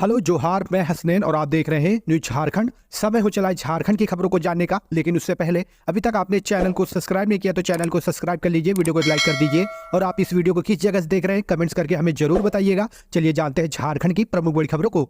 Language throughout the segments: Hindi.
हेलो जोहार, मैं हसनैन और आप देख रहे हैं न्यूज झारखंड। समय हो चला है झारखंड की खबरों को जानने का, लेकिन उससे पहले अभी तक आपने चैनल को सब्सक्राइब नहीं किया तो चैनल को सब्सक्राइब कर लीजिए, वीडियो को लाइक कर दीजिए और आप इस वीडियो को किस जगह से देख रहे हैं कमेंट्स करके हमें जरूर बताइएगा। चलिए जानते हैं झारखंड की प्रमुख बड़ी खबरों को।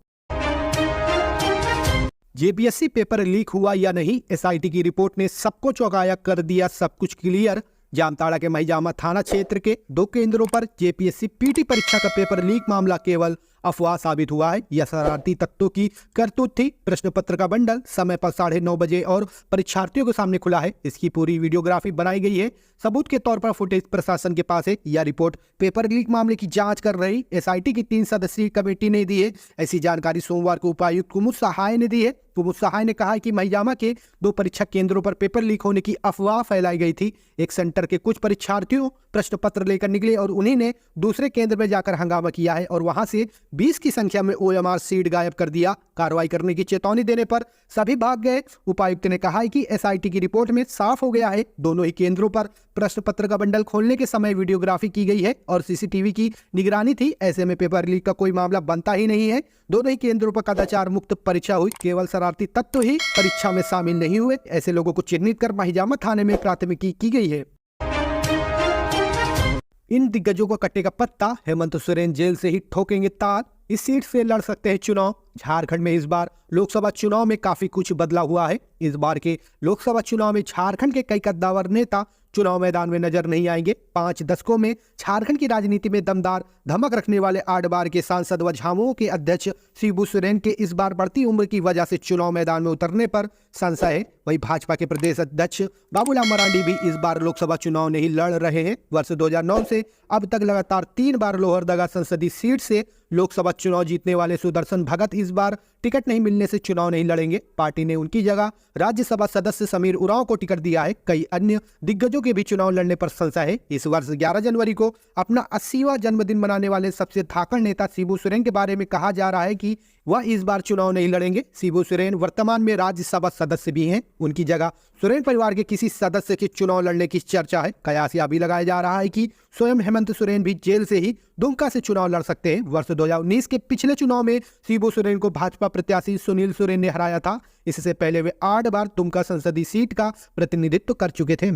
जेपीएससी पेपर लीक हुआ या नहीं, एसआईटी की रिपोर्ट ने सबको चौंकाया, कर दिया सब कुछ क्लियर। जामताड़ा के महिजामा थाना क्षेत्र के 2 केंद्रों पर जेपीएससी पीटी परीक्षा का पेपर लीक मामला केवल अफवाह साबित हुआ है। यह शरारती तत्वों की करतूत थी। प्रश्न पत्र का बंडल समय पर 9:30 बजे और परीक्षार्थियों के सामने खुला है। इसकी पूरी वीडियोग्राफी बनाई गई है। सबूत के तौर पर फुटेज प्रशासन के पास है। यह रिपोर्ट पेपर लीक मामले की जांच कर रही एसआईटी की 3 सदस्यीय कमेटी ने दी है। ऐसी जानकारी सोमवार को उपायुक्त कुमुद सहाय ने दी है। कुमुद सहाय ने कहा है कि महिजामा के 2 परीक्षा केंद्रों पर पेपर लीक होने की अफवाह फैलाई गई थी। एक सेंटर के कुछ परीक्षार्थियों प्रश्न पत्र लेकर निकले और उन्हीं ने दूसरे केंद्र में जाकर हंगामा किया है और वहां से 20 की संख्या में ओएमआर सीट गायब कर दिया। कार्रवाई करने की चेतावनी देने पर सभी भाग गए। उपायुक्त ने कहा है कि एसआईटी की रिपोर्ट में साफ हो गया है, दोनों ही केंद्रों पर प्रश्न पत्र का बंडल खोलने के समय वीडियोग्राफी की गई है और सीसीटीवी की निगरानी थी। ऐसे में पेपर लीक का कोई मामला बनता ही नहीं है। दोनों ही केंद्रों पर कदाचार मुक्त परीक्षा हुई। केवल शरारती तत्व ही परीक्षा में शामिल नहीं हुए। ऐसे लोगों को चिन्हित कर महिजामा थाने में प्राथमिकी की गई है। इन दिग्गजों को कटेगा पत्ता, हेमंत सोरेन जेल से ही ठोकेंगे ताल। इस सीट से लड़ सकते हैं चुनाव। झारखंड में इस बार लोकसभा चुनाव में काफी कुछ बदला हुआ है। इस बार के लोकसभा चुनाव में झारखंड के कई कद्दावर नेता चुनाव मैदान में नजर नहीं आएंगे। 5 दशकों में झारखंड की राजनीति में दमदार धमक रखने वाले 8 बार के सांसद व झामुमो के अध्यक्ष शिबू सोरेन के इस बार बढ़ती उम्र की वजह से चुनाव मैदान में उतरने पर संशय है। वहीं भाजपा के प्रदेश अध्यक्ष बाबूलाल मरांडी भी इस बार लोकसभा चुनाव नहीं लड़ रहे हैं। वर्ष 2009 से अब तक लगातार 3 बार लोहरदगा संसदीय सीट से लोकसभा चुनाव जीतने वाले सुदर्शन भगत इस बार टिकट नहीं मिलने से चुनाव नहीं लड़ेंगे। पार्टी ने उनकी जगह राज्यसभा सदस्य समीर उरांव को टिकट दिया है। कई अन्य दिग्गजों के भी चुनाव लड़ने पर संशय है। इस वर्ष 11 जनवरी को अपना 80वां जन्मदिन मनाने वाले सबसे धाकड़ नेता शिबू सोरेन के बारे में कहा जा रहा है कि वह इस बार चुनाव नहीं लड़ेंगे। शिबू सोरेन वर्तमान में राज्यसभा सदस्य भी हैं। उनकी जगह सोरेन परिवार के किसी सदस्य के चुनाव लड़ने की चर्चा है। कयास यह भी लगाया जा रहा है कि स्वयं हेमंत सोरेन भी जेल से ही दुमका से चुनाव लड़ सकते हैं। वर्ष 2019 के पिछले चुनाव में शिबू सोरेन को भाजपा प्रत्याशी सुनील सोरेन ने हराया था। इससे पहले वे 8 बार दुमका संसदीय सीट का प्रतिनिधित्व कर चुके थे।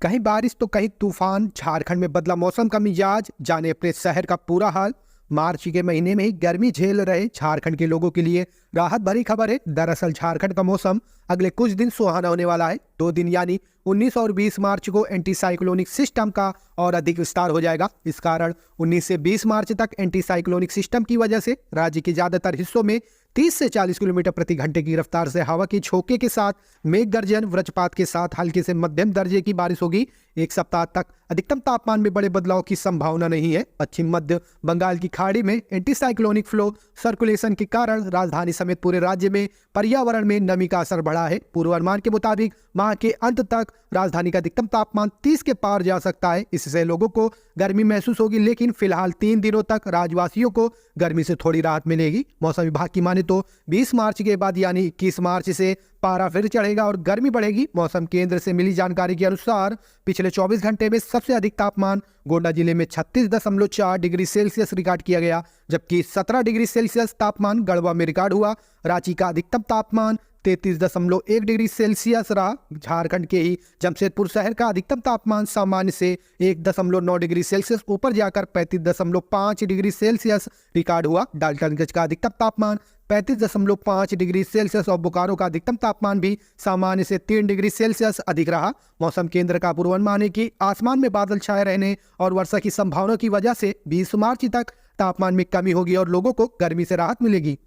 कहीं बारिश तो कहीं तूफान, झारखंड में बदला मौसम का मिजाज, जाने अपने शहर का पूरा हाल। मार्च के महीने में ही गर्मी झेल रहे झारखंड के लोगों के लिए राहत भरी खबर है। दरअसल झारखंड का मौसम अगले कुछ दिन सुहाना होने वाला है। 2 दिन यानी 19 और 20 मार्च को एंटी साइक्लोनिक सिस्टम का और अधिक विस्तार हो जाएगा। इस कारण 19 से 20 मार्च तक एंटी साइक्लोनिक सिस्टम की वजह से राज्य के ज्यादातर हिस्सों में 30 से 40 किलोमीटर प्रति घंटे की रफ्तार से हवा के झोंके के साथ मेघ गर्जन, वज्रपात के साथ हल्के से मध्यम दर्जे की बारिश होगी। एक सप्ताह तक अधिकतम तापमान में बड़े बदलाव की संभावना नहीं है। पश्चिम मध्य बंगाल की खाड़ी में एंटी साइक्लोनिक फ्लो सर्कुलेशन के कारण राजधानी समेत पूरे राज्य में पर्यावरण में नमी का असर बढ़ा है। पूर्वानुमान के मुताबिक माह के अंत तक राजधानी का अधिकतम तापमान 30 के पार जा सकता है। इससे लोगों को गर्मी महसूस होगी, लेकिन फिलहाल 3 दिनों तक राज्यवासियों को गर्मी से थोड़ी राहत मिलेगी। मौसम विभाग की माने तो 20 मार्च के बाद यानी 21 मार्च से पारा फिर चढ़ेगा और गर्मी बढ़ेगी। मौसम केंद्र से मिली जानकारी के अनुसार पिछले 24 घंटे में सबसे अधिक तापमान गोंडा जिले में 36.4 डिग्री सेल्सियस रिकॉर्ड किया गया, जबकि 17 डिग्री सेल्सियस तापमान गढ़वा में रिकॉर्ड हुआ। रांची का अधिकतम तापमान 33.1 डिग्री सेल्सियस रहा। झारखंड के ही जमशेदपुर शहर का अधिकतम तापमान सामान्य से 1.9 डिग्री सेल्सियस ऊपर जाकर 35.5 डिग्री सेल्सियस रिकॉर्ड हुआ। डाल्टनगंज का अधिकतम तापमान 35.5 डिग्री सेल्सियस और बोकारो का अधिकतम तापमान भी सामान्य से 3 डिग्री सेल्सियस अधिक रहा। मौसम केंद्र का पूर्वानुमान है कि आसमान में बादल छाए रहने और वर्षा की संभावना की वजह से 20 मार्च तक तापमान में कमी होगी और लोगों को गर्मी से राहत मिलेगी।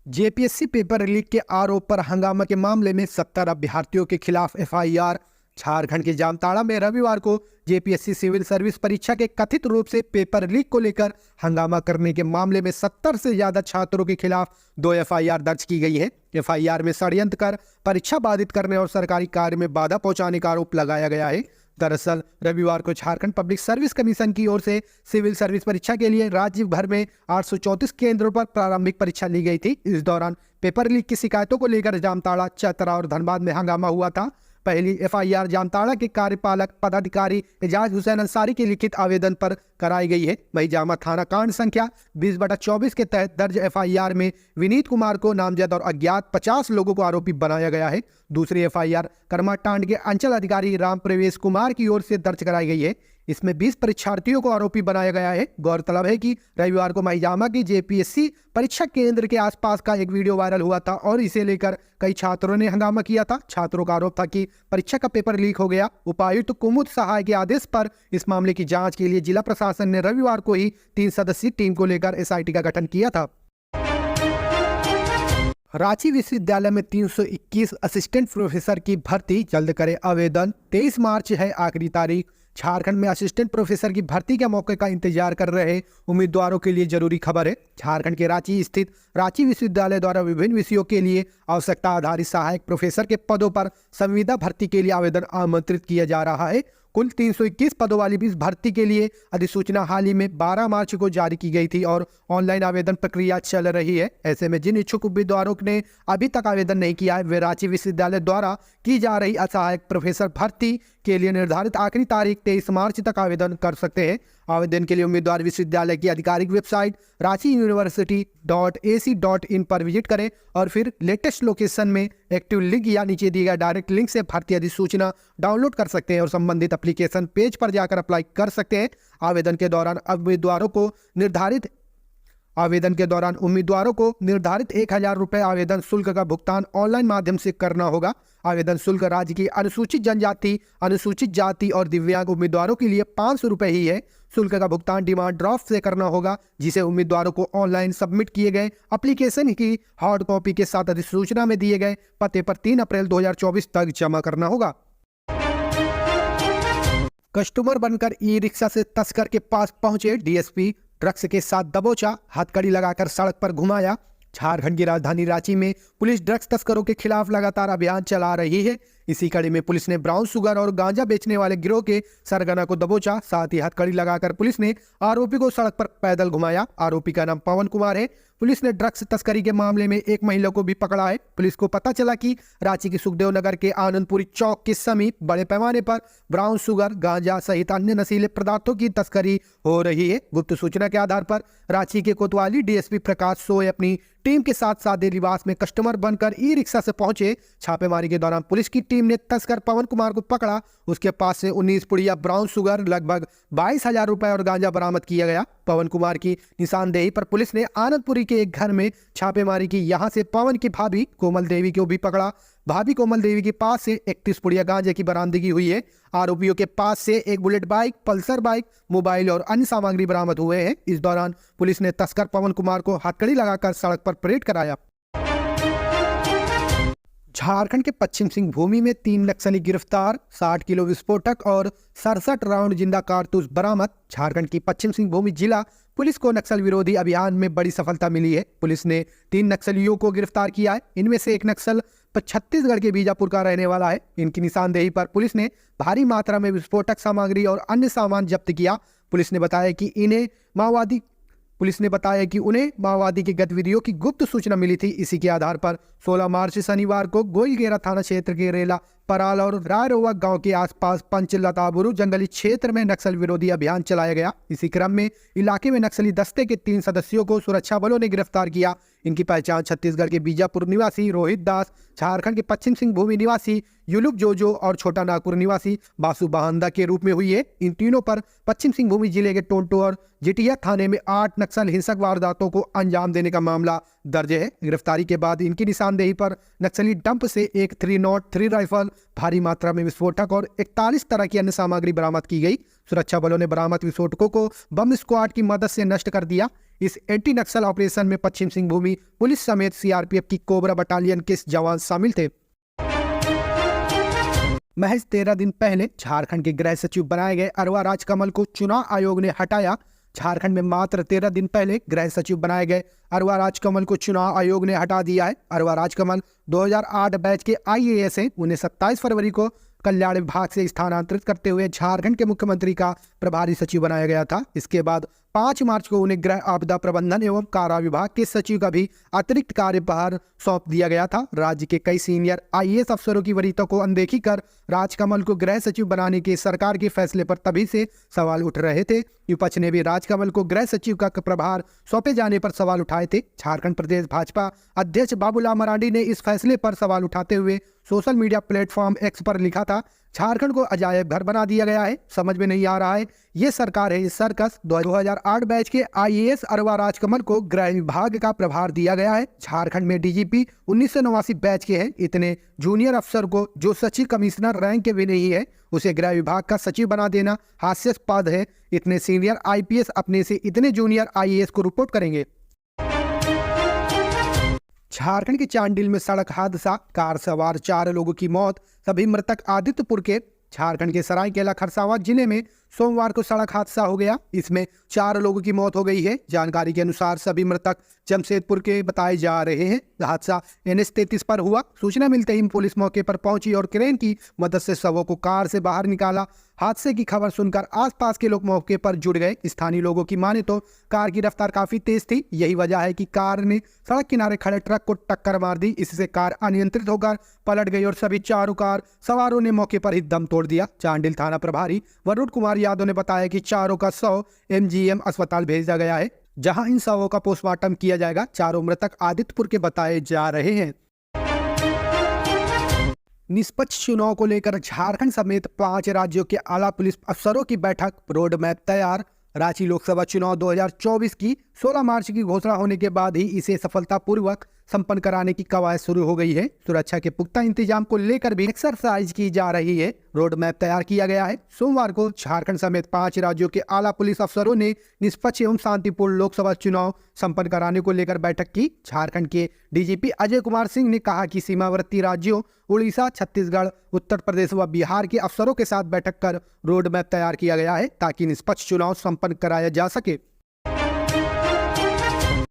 जेपीएससी पेपर लीक के आरोप पर हंगामा के मामले में 17 अभ्यर्थियों के खिलाफ एफआईआर। झारखंड के जामताड़ा में रविवार को जेपीएससी सिविल सर्विस परीक्षा के कथित रूप से पेपर लीक को लेकर हंगामा करने के मामले में 70 से ज्यादा छात्रों के खिलाफ 2 एफआईआर दर्ज की गई है। एफआईआर में षड्यंत्र कर परीक्षा बाधित करने और सरकारी कार्य में बाधा पहुंचाने का आरोप लगाया गया है। दरअसल रविवार को झारखंड पब्लिक सर्विस कमीशन की ओर से सिविल सर्विस परीक्षा के लिए राज्य भर में 834 केंद्रों पर प्रारंभिक परीक्षा ली गई थी। इस दौरान पेपर लीक की शिकायतों को लेकर जामताड़ा, चतरा और धनबाद में हंगामा हुआ था। पहली एफआईआर जामताड़ा के कार्यपालक पदाधिकारी एजाज हुसैन अंसारी के लिखित आवेदन पर कराई गई है। वही जामा थाना कांड संख्या 20/24 के तहत दर्ज एफआईआर में विनीत कुमार को नामजद और अज्ञात 50 लोगों को आरोपी बनाया गया है। दूसरी एफआईआर करमाटांड के अंचल अधिकारी राम प्रवेश कुमार की ओर से दर्ज कराई गई है। इसमें 20 परीक्षार्थियों को आरोपी बनाया गया है। गौरतलब है कि रविवार को महिजामा की जेपीएससी परीक्षा केंद्र के आसपास का एक वीडियो वायरल हुआ था और इसे लेकर कई छात्रों ने हंगामा किया था। छात्रों का आरोप था कि परीक्षा का पेपर लीक हो गया। उपायुक्त कुमुद सहाय के आदेश पर इस मामले की जांच के लिए जिला प्रशासन ने रविवार को ही 3 सदस्यीय टीम को लेकर एसआईटी का गठन किया था। रांची विश्वविद्यालय में 321 असिस्टेंट प्रोफेसर की भर्ती, जल्द करे आवेदन। 23 मार्च है आखिरी तारीख। झारखंड में असिस्टेंट प्रोफेसर की भर्ती के मौके का इंतजार कर रहे उम्मीदवारों के लिए जरूरी खबर है। झारखंड के रांची स्थित रांची विश्वविद्यालय द्वारा विभिन्न विषयों के लिए आवश्यकता आधारित सहायक प्रोफेसर के पदों पर संविदा भर्ती के लिए आवेदन आमंत्रित किया जा रहा है। कुल 321 पदों वाली इस भर्ती के लिए अधिसूचना हाल ही में 12 मार्च को जारी की गई थी और ऑनलाइन आवेदन प्रक्रिया चल रही है। ऐसे में जिन इच्छुक उम्मीदवारों ने अभी तक आवेदन नहीं किया है वे रांची विश्वविद्यालय द्वारा की जा रही असहायक प्रोफेसर भर्ती के लिए निर्धारित आखिरी तारीख 23 मार्च तक आवेदन कर सकते हैं। आवेदन के लिए उम्मीदवार विश्वविद्यालय की आधिकारिक वेबसाइट ranchiuniversity.ac.in पर विजिट करें और फिर लेटेस्ट लोकेशन में एक्टिव लिंक या नीचे दिए गए डायरेक्ट लिंक से भर्ती अधिसूचना डाउनलोड कर सकते हैं और संबंधित एप्लीकेशन पेज पर जाकर अप्लाई कर सकते हैं। आवेदन के दौरान उम्मीदवारों को निर्धारित 1000 रुपये आवेदन शुल्क का भुगतान ऑनलाइन माध्यम से करना होगा। आवेदन शुल्क राज्य की अनुसूचित जनजाति, अनुसूचित जाति और दिव्यांग उम्मीदवारों के लिए 500 रुपये ही है। शुल्क का भुगतान डिमांड ड्राफ्ट से करना होगा, जिसे उम्मीदवारों को ऑनलाइन सबमिट किए गए एप्लीकेशन की हार्ड कॉपी के साथ अधिसूचना में दिए गए पते पर 3 अप्रैल 2024 तक जमा करना होगा। कस्टमर बनकर ई रिक्शा से तस्कर के पास पहुंचे डीएसपी, ड्रग्स के साथ दबोचा, हथकड़ी लगाकर सड़क पर घुमाया। झारखंड की राजधानी रांची में पुलिस ड्रग्स तस्करों के खिलाफ लगातार अभियान चला रही है। इसी कड़ी में पुलिस ने ब्राउन शुगर और गांजा बेचने वाले गिरोह के सरगना को दबोचा। साथ ही हथकड़ी लगाकर पुलिस ने आरोपी को सड़क पर पैदल घुमाया। आरोपी का नाम पवन कुमार है। पुलिस ने ड्रग्स तस्करी के मामले में एक महिला को भी पकड़ा है। पुलिस को पता चला कि रांची के सुखदेव नगर के आनंदपुरी चौक के समीप बड़े पैमाने पर ब्राउन शुगर, गांजा सहित अन्य नशीले पदार्थों की तस्करी हो रही है। गुप्त सूचना के आधार पर रांची के कोतवाली डीएसपी प्रकाश सोय अपनी टीम के साथ सादे लिबास में कस्टमर बनकर ई रिक्शा से पहुंचे। छापेमारी के दौरान पुलिस की टीम ने तस्कर पवन कुमार को पकड़ा। उसके पास से 19 पुड़िया ब्राउन शुगर, लगभग 22,000 रुपए और गांजा बरामद किया गया। पवन कुमार की निशानदेही पर पुलिस ने आनंदपुरी के एक घर में छापेमारी की। यहां से पवन की भाभी कोमल देवी को भी पकड़ा। भाभी कोमल देवी के पास से 31 पुड़िया गांजे की बरामदगी हुई है। आरोपियों के पास से एक bullet bike, Pulsar bike, mobile और अन्य सामग्री बरामद हुए हैं। इस दौरान पुलिस ने तस्कर पवन कुमार को हथकड़ी लगाकर सड़क पर परेड कराया। झारखंड के पश्चिम सिंहभूमि में 3 नक्सली गिरफ्तार, 60 किलो विस्फोटक और 67 राउंड जिंदा कारतूस बरामद। झारखंड की पश्चिम सिंहभूमि जिला पुलिस को नक्सल विरोधी अभियान में बड़ी सफलता मिली है। पुलिस ने 3 नक्सलियों को गिरफ्तार किया है। इनमें से एक नक्सल छत्तीसगढ़ के बीजापुर का रहने वाला है। इनकी निशानदेही पर पुलिस ने भारी मात्रा में विस्फोटक सामग्री और अन्य सामान जब्त किया। पुलिस ने बताया कि उन्हें माओवादी की गतिविधियों की गुप्त सूचना मिली थी। इसी के आधार पर 16 मार्च शनिवार को गोइलकेरा थाना क्षेत्र के रेला, पराल और रायरोवा गांव के आसपास पंचलताबुरु जंगली क्षेत्र में नक्सल विरोधी अभियान चलाया गया। इसी क्रम में इलाके में नक्सली दस्ते के 3 सदस्यों को सुरक्षा बलों ने गिरफ्तार किया। इनकी पहचान छत्तीसगढ़ के बीजापुर निवासी रोहित दास, झारखंड के पश्चिम सिंहभूमि निवासी युलुक जोजो और छोटा नागपुर निवासी बासु बहांदा के रूप में हुई है। इन तीनों पर पश्चिम सिंहभूमि जिले के टोंटो और जिटिया थाने में 8 नक्सल हिंसक वारदातों को अंजाम देने का मामला दर्ज है। गिरफ्तारी के बाद इनकी निशानदेही पर नक्सली डंप से एक 303 राइफल, भारी मात्रा में विस्फोटक और 41 तरह की अन्य सामग्री बरामद की गई। सुरक्षा बलों ने बरामद विस्फोटकों को बम स्क्वाड की मदद से नष्ट कर दिया। इस एंटी नक्सल ऑपरेशन में पश्चिम सिंहभूमि पुलिस समेत सीआरपीएफ की कोबरा बटालियन के जवान शामिल थे। महज 13 दिन पहले झारखंड के गृह सचिव बनाए गए अरवा राजकमल को चुनाव आयोग ने हटाया। झारखंड में मात्र 13 दिन पहले गृह सचिव बनाए गए अरवा राजकमल को चुनाव आयोग ने हटा दिया है। अरवा राजकमल 2008 बैच के आईएएस हैं। उन्हें 27 फरवरी को कल्याण विभाग से स्थानांतरित करते हुए झारखंड के मुख्यमंत्री का प्रभारी सचिव बनाया गया था। इसके बाद 5 मार्च को उन्हें गृह आपदा प्रबंधन एवं कारा विभाग के सचिव का भी अतिरिक्त कार्यभार सौंप दिया गया था। राज्य के कई सीनियर IAS अफसरों की वरीयता को अनदेखी कर राजकमल को गृह सचिव बनाने के सरकार के फैसले पर तभी से सवाल उठ रहे थे। विपक्ष ने भी राजकमल को गृह सचिव का प्रभार सौंपे जाने पर सवाल उठाए थे। झारखंड प्रदेश भाजपा अध्यक्ष बाबूलाल मरांडी ने इस फैसले पर सवाल उठाते हुए सोशल मीडिया प्लेटफॉर्म X पर लिखा था, झारखंड को अजायब घर बना दिया गया है। समझ में नहीं आ रहा है ये सरकार है, इस सर्कस। 2008 बैच के IAS अरवा राजकमल को गृह विभाग का प्रभार दिया गया है। झारखंड में DGP 1989 बैच के हैं। इतने जूनियर अफसर को जो सचिव कमिश्नर रैंक के भी नहीं है उसे गृह विभाग का सचिव बना देना हास्यास्पद है। इतने सीनियर IPS अपने से इतने जूनियर IAS को रिपोर्ट करेंगे। झारखंड के चांडिल में सड़क हादसा, कार सवार 4 लोगों की मौत, सभी मृतक आदित्यपुर के। झारखंड के सरायकेला खरसावां जिले में सोमवार को सड़क हादसा हो गया। इसमें 4 लोगों की मौत हो गई है। जानकारी के अनुसार सभी मृतक जमशेदपुर के बताए जा रहे हैं। हादसा NH 33 पर हुआ। सूचना मिलते ही पुलिस मौके पर पहुंची और क्रेन की मदद से शवों को कार से बाहर निकाला। हादसे की खबर सुनकर आसपास के लोग मौके पर जुट गए। स्थानीय लोगों की माने तो कार की रफ्तार काफी तेज थी। यही वजह है कि कार ने सड़क किनारे खड़े ट्रक को टक्कर मार दी। इससे कार अनियंत्रित होकर पलट गई और सभी 4 कार सवारों ने मौके पर ही दम तोड़ दिया। चांडिल थाना प्रभारी वरुण कुमार यादव ने बताया कि 4 का शव MGM अस्पताल भेजा गया है, जहां इन शवों का पोस्टमार्टम किया जाएगा। 4 मृतक आदित्यपुर के बताए जा रहे हैं। निष्पक्ष चुनाव को लेकर झारखंड समेत 5 राज्यों के आला पुलिस अफसरों की बैठक, रोड मैप तैयार। रांची लोकसभा चुनाव 2024 की 16 मार्च की घोषणा होने के बाद ही इसे सफलतापूर्वक संपन्न कराने की कवायद शुरू हो गई है। सुरक्षा के पुख्ता इंतजाम को लेकर भी एक्सरसाइज की जा रही है। रोड मैप तैयार किया गया है। सोमवार को झारखंड समेत 5 राज्यों के आला पुलिस अफसरों ने निष्पक्ष एवं शांतिपूर्ण लोकसभा चुनाव संपन्न कराने को लेकर बैठक की। झारखंड के DGP अजय कुमार सिंह ने कहा कि सीमावर्ती राज्यों उड़ीसा, छत्तीसगढ़, उत्तर प्रदेश व बिहार के अफसरों के साथ बैठक कर रोड मैप तैयार किया गया है ताकि निष्पक्ष चुनाव संपन्न कराया जा सके।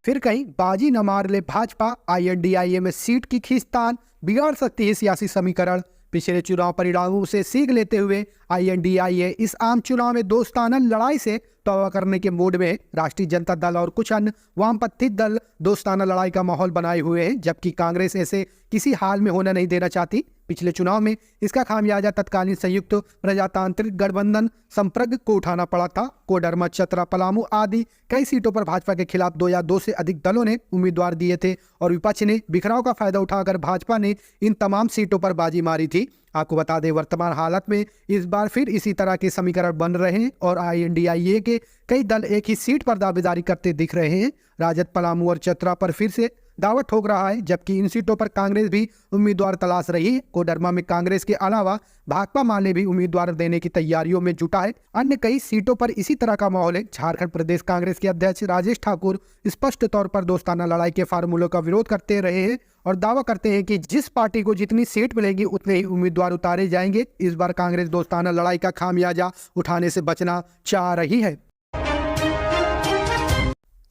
फिर कहीं बाजी न मार ले भाजपा, INDIA में सीट की खींचतान, बिगाड़ सकती है सियासी समीकरण। पिछले चुनाव परिणामों से सीख लेते हुए INDIA इस आम चुनाव में दोस्ताना लड़ाई से तौबा करने के मूड में। राष्ट्रीय जनता दल और कुछ अन्य वामपंथी दल दोस्ताना लड़ाई का माहौल बनाए हुए हैं, जबकि कांग्रेस ऐसे किसी हाल में होना नहीं देना चाहती। पिछले चुनाव में इसका खामियाजा तत्कालीन संयुक्त प्रजातांत्रिक गठबंधन संप्रग को उठाना पड़ा था। कोडरमा, चतरा, पलामू आदि कई सीटों पर भाजपा के खिलाफ 2 या 2 से अधिक दलों ने उम्मीदवार दिए थे और विपक्ष ने बिखराव का फायदा उठाकर भाजपा ने इन तमाम सीटों पर बाजी मारी थी। आपको बता दें, वर्तमान हालत में इस बार फिर इसी तरह के समीकरण बन रहे हैं और INDIA के कई दल एक ही सीट पर दावेदारी करते दिख रहे हैं। राजद पलामू और चतरा पर फिर से दावा ठोक रहा है, जबकि इन सीटों पर कांग्रेस भी उम्मीदवार तलाश रही है। कोडरमा में कांग्रेस के अलावा भाकपा माले भी उम्मीदवार देने की तैयारियों में जुटा है। अन्य कई सीटों पर इसी तरह का माहौल है। झारखंड प्रदेश कांग्रेस के अध्यक्ष राजेश ठाकुर स्पष्ट तौर पर दोस्ताना लड़ाई के फार्मूलों का विरोध करते रहे हैं और दावा करते हैं कि जिस पार्टी को जितनी सीट मिलेगी उतने ही उम्मीदवार उतारे जाएंगे। इस बार कांग्रेस दोस्ताना लड़ाई का खामियाजा उठाने से बचना चाह रही है।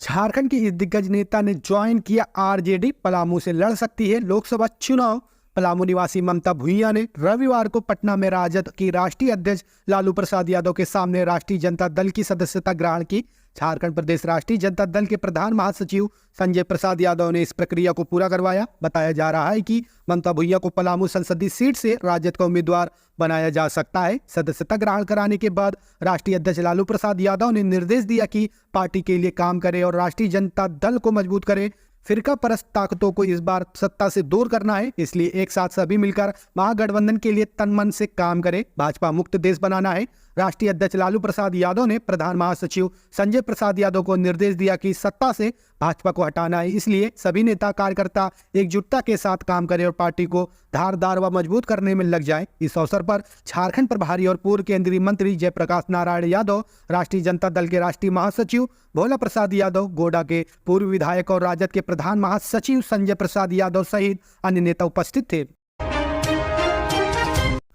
झारखंड के इस दिग्गज नेता ने ज्वाइन किया RJD, पलामू से लड़ सकती है लोकसभा चुनाव। पलामू निवासी ममता भुइयां ने रविवार को पटना में राजद की राष्ट्रीय अध्यक्ष लालू प्रसाद यादव के सामने राष्ट्रीय जनता दल की सदस्यता ग्रहण की। झारखंड प्रदेश राष्ट्रीय जनता दल के प्रधान महासचिव संजय प्रसाद यादव ने इस प्रक्रिया को पूरा करवाया। बताया जा रहा है कि ममता भुइयां को पलामू संसदीय सीट से राजद का उम्मीदवार बनाया जा सकता है। सदस्यता ग्रहण कराने के बाद राष्ट्रीय अध्यक्ष लालू प्रसाद यादव ने निर्देश दिया कि पार्टी के लिए काम करे और राष्ट्रीय जनता दल को मजबूत करे। फिरका परस्त ताकतों को इस बार सत्ता से दूर करना है, इसलिए एक साथ सभी मिलकर महागठबंधन के लिए तन मन से काम करे, भाजपा मुक्त देश बनाना है। राष्ट्रीय अध्यक्ष लालू प्रसाद यादव ने प्रधान महासचिव संजय प्रसाद यादव को निर्देश दिया कि सत्ता से भाजपा को हटाना है, इसलिए सभी नेता कार्यकर्ता एकजुटता के साथ काम करें और पार्टी को धारदार व मजबूत करने में लग जाए। इस अवसर पर झारखंड प्रभारी और पूर्व केंद्रीय मंत्री जयप्रकाश नारायण यादव, राष्ट्रीय जनता दल के राष्ट्रीय महासचिव भोला प्रसाद यादव, गोडा के पूर्व विधायक और राजद के प्रधान महासचिव संजय प्रसाद यादव सहित अन्य नेता उपस्थित थे।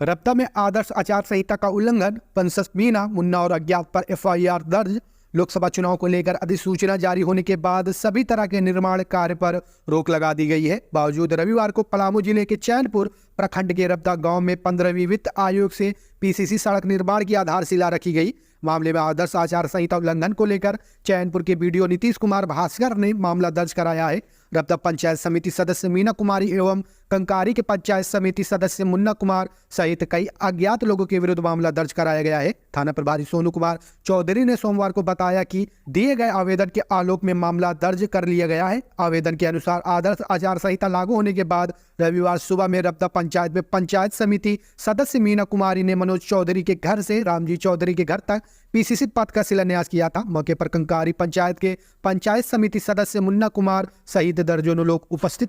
रप्ता में आदर्श आचार संहिता का उल्लंघन, पंसस मीना, मुन्ना और अज्ञात पर FIR दर्ज। लोकसभा चुनाव को लेकर अधिसूचना जारी होने के बाद सभी तरह के निर्माण कार्य पर रोक लगा दी गई है। बावजूद रविवार को पलामू जिले के चैनपुर प्रखंड के रप्ता गांव में 15वीं वित्त आयोग से PCC सड़क निर्माण की आधारशिला रखी गई। मामले में आदर्श आचार संहिता उल्लंघन को लेकर चैनपुर के बीडीओ नीतीश कुमार भास्कर ने मामला दर्ज कराया है। रब्दा पंचायत समिति सदस्य मीना कुमारी एवं कंकारी के पंचायत समिति सदस्य मुन्ना कुमार सहित कई अज्ञात लोगों के विरुद्ध मामला दर्ज कराया गया है। थाना प्रभारी सोनू कुमार चौधरी ने सोमवार को बताया कि दिए गए आवेदन के आलोक में मामला दर्ज कर लिया गया है। आवेदन के अनुसार आदर्श आचार संहिता लागू होने के बाद रविवार सुबह में रब्दा पंचायत में पंचायत समिति सदस्य मीना कुमारी ने मनोज चौधरी के घर से रामजी चौधरी के घर तक पीसीसी पथ का शिलान्यास किया था। मौके पर कंकारी पंचायत के पंचायत समिति सदस्य मुन्ना कुमार सहित दर्जनों लोग उपस्थित